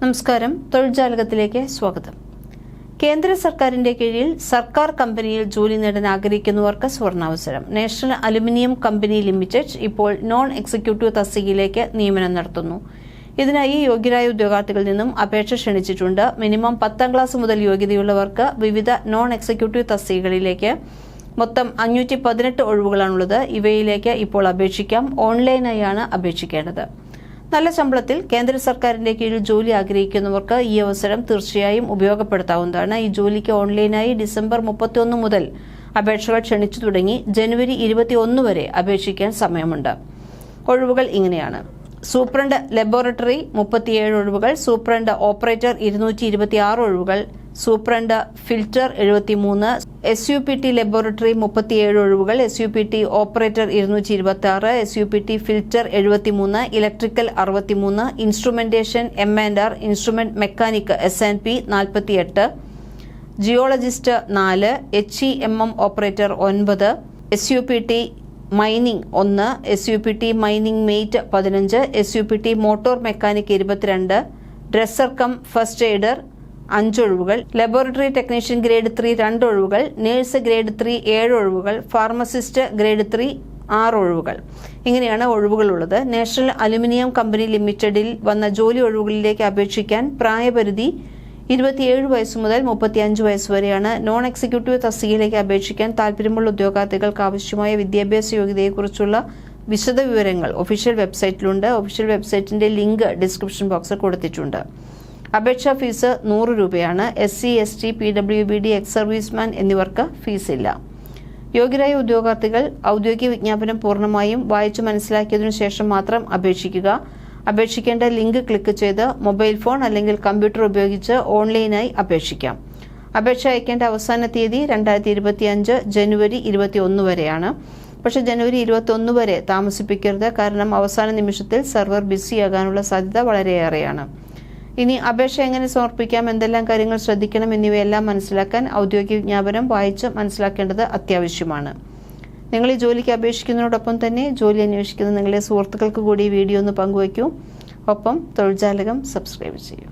നമസ്കാരം, തൊഴിൽജാലകത്തിലേക്ക് സ്വാഗതം. കേന്ദ്ര സർക്കാരിന്റെ കീഴിൽ സർക്കാർ കമ്പനിയിൽ ജോലി നേടാൻ ആഗ്രഹിക്കുന്നവർക്ക് സുവർണാവസരം. നാഷണൽ അലുമിനിയം കമ്പനി ലിമിറ്റഡ് ഇപ്പോൾ നോൺ എക്സിക്യൂട്ടീവ് തസ്തികയിലേക്ക് നിയമനം നടത്തുന്നു. ഇതിനായി യോഗ്യരായ ഉദ്യോഗാർത്ഥികളിൽ നിന്നും അപേക്ഷ ക്ഷണിച്ചിട്ടുണ്ട്. മിനിമം 10ാം ക്ലാസ് മുതൽ യോഗ്യതയുള്ളവർക്ക് വിവിധ നോൺ എക്സിക്യൂട്ടീവ് തസ്തികകളിലേക്ക് മൊത്തം 518 ഒഴിവുകളാണുള്ളത്. ഇവയിലേക്ക് ഇപ്പോൾ അപേക്ഷിക്കാം. ഓൺലൈനായാണ് അപേക്ഷിക്കേണ്ടത്. നല്ല ശമ്പളത്തിൽ കേന്ദ്ര സർക്കാരിന്റെ കീഴിൽ ജോലി ആഗ്രഹിക്കുന്നവർക്ക് ഈ അവസരം തീർച്ചയായും ഉപയോഗപ്പെടുത്താവുന്നതാണ്. ഈ ജോലിക്ക് ഓൺലൈനായി ഡിസംബർ 31 മുതൽ അപേക്ഷകൾ ക്ഷണിച്ചു തുടങ്ങി ജനുവരി 21 വരെ അപേക്ഷിക്കാൻ സമയമുണ്ട്. ഒഴിവുകൾ ഇങ്ങനെയാണ്: സൂപ്രണ്ട് ലബോറട്ടറി 37 ഒഴിവുകൾ, സൂപ്രണ്ട് ഓപ്പറേറ്റർ 226 ഒഴിവുകൾ, സൂപ്രണ്ട് ഫിൽറ്റർ 73, SUPT ലബോറട്ടറി 37 ഒഴിവുകൾ, SUPT operator 226, SUPT filter 73, electrical 63, instrumentation M&R instrument mechanic S&P 48, geologist 4, HEMM operator 9, SUPT mining 1, SUPT mining mate 15, SUPT motor mechanic 22, dresser cum first aider 5 ഒഴിവുകൾ, laboratory technician grade 3 2 ഒഴിവുകൾ, nurse grade 3 7 ഒഴിവുകൾ, pharmacist grade 3 6 ഒഴിവുകൾ. ഇങ്ങനെയാണ് ഒഴിവുകളുള്ളത്. National aluminium company ലിമിറ്റഡിൽ വന്ന ജോലി ഒഴിവുകളിലേക്ക് അപേക്ഷിക്കാൻ പ്രായപരിധി 27 വയസ്സ് മുതൽ 35 വയസ്സ് വരെയാണ്. നോൺ എക്സിക്യൂട്ടീവ് തസ്തികയിലേക്ക് അപേക്ഷിക്കാൻ താൽപര്യമുള്ള ഉദ്യോഗാർത്ഥികൾക്ക് ആവശ്യമായ വിദ്യാഭ്യാസ യോഗ്യതയെക്കുറിച്ചുള്ള വിശദ വിവരങ്ങൾ ഒഫീഷ്യൽ വെബ്സൈറ്റിലുണ്ട്. ഒഫീഷ്യൽ വെബ്സൈറ്റിന്റെ ലിങ്ക് ഡിസ്ക്രിപ്ഷൻ ബോക്സിൽ കൊടുത്തിട്ടുണ്ട്. അപേക്ഷാ ഫീസ് 100 രൂപയാണ്. SC, ST, PWBD, ex serviceman എന്നിവർക്ക് ഫീസില്ല. യോഗ്യരായ ഉദ്യോഗാർത്ഥികൾ ഔദ്യോഗിക വിജ്ഞാപനം പൂർണ്ണമായും വായിച്ചു മനസ്സിലാക്കിയതിനു ശേഷം മാത്രം അപേക്ഷിക്കുക. അപേക്ഷിക്കേണ്ട ലിങ്ക് ക്ലിക്ക് ചെയ്ത് മൊബൈൽ ഫോൺ അല്ലെങ്കിൽ കമ്പ്യൂട്ടർ ഉപയോഗിച്ച് ഓൺലൈനായി അപേക്ഷിക്കാം. അപേക്ഷ അയക്കേണ്ട അവസാന തീയതി 2025 ജനുവരി 21 വരെയാണ്. പക്ഷേ ജനുവരി 21 വരെ താമസിപ്പിക്കരുത്. കാരണം അവസാന നിമിഷത്തിൽ സെർവർ ബിസിയാകാനുള്ള സാധ്യത വളരെയേറെയാണ്. ഇനി അപേക്ഷ എങ്ങനെ സമർപ്പിക്കാം, എന്തെല്ലാം കാര്യങ്ങൾ ശ്രദ്ധിക്കണം എന്നിവയെല്ലാം മനസ്സിലാക്കാൻ ഔദ്യോഗിക വിജ്ഞാപനം വായിച്ച് മനസ്സിലാക്കേണ്ടത് അത്യാവശ്യമാണ്. നിങ്ങൾ ഈ ജോലിക്ക് അപേക്ഷിക്കുന്നതിനോടൊപ്പം തന്നെ ജോലി അന്വേഷിക്കുന്ന നിങ്ങളുടെ സുഹൃത്തുക്കൾക്ക് കൂടി ഈ വീഡിയോ ഒന്ന് പങ്കുവയ്ക്കൂ. ഒപ്പം തൊഴിൽജാലകം സബ്സ്ക്രൈബ് ചെയ്യൂ.